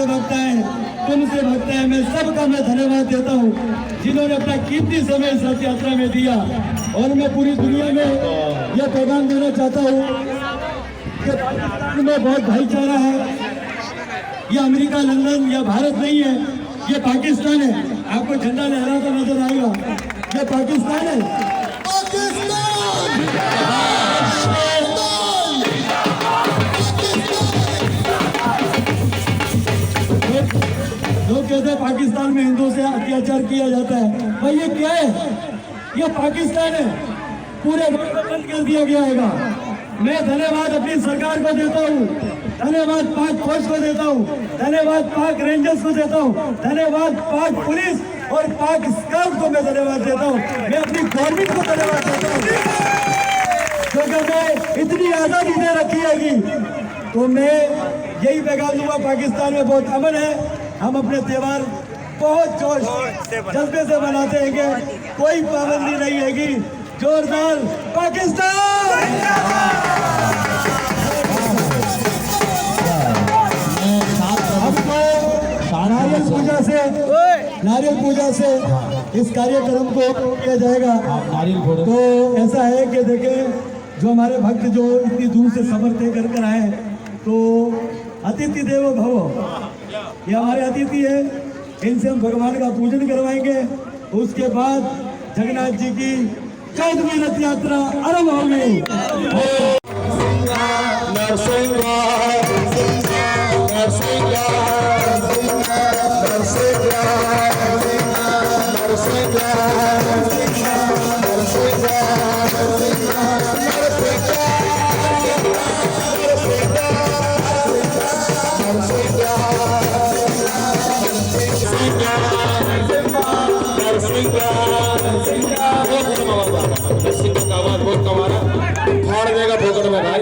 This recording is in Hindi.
से भगता है, तुमसे भगता है। मैं सबका मैं धन्यवाद देता हूँ जिन्होंने अपना कीमती समय इस रथ यात्रा में दिया। और मैं पूरी दुनिया में यह पैगाम देना चाहता हूँ कि पाकिस्तान में बहुत भाईचारा है। ये अमेरिका, लंदन या भारत नहीं है, ये पाकिस्तान है। आपको झंडा लहराता नजर आएगा, ये पाकिस्तान है। लोग कहते हैं पाकिस्तान में हिंदुओं से अत्याचार किया जाता है। भाई ये क्या है? ये पाकिस्तान है, पूरे मुल्क को बंद कर दिया गया है। मैं धन्यवाद अपनी सरकार को देता हूँ, धन्यवाद पाक फौज को देता हूँ, धन्यवाद पाक रेंजर्स को देता हूँ, धन्यवाद पाक पुलिस और पाक स्काउट को मैं धन्यवाद देता हूँ। मैं अपनी गवर्नमेंट को धन्यवाद देता हूँ क्योंकि मैं इतनी आज़ादी दे रखी है। तो मैं यही पैगाम दूंगा, पाकिस्तान में बहुत अमन है। हम अपने त्यौहार बहुत जोश जज्बे से मनाते हैं कि कोई पाबंदी नहीं हैगी। जोरदार पाकिस्तान। नारियल पूजा से इस कार्यक्रम को किया जाएगा। तो ऐसा है कि देखें, जो हमारे भक्त जो इतनी दूर से सफर तय कर आए, तो अतिथि देवो भव, ये हमारे अतिथि है। इनसे हम भगवान का पूजन करवाएंगे। उसके बाद जगन्नाथ जी की 14वीं रथ यात्रा आरंभ होगी। बहुत कमाल, बहुत कमाल, फाड़ देगा फोकट में भाई।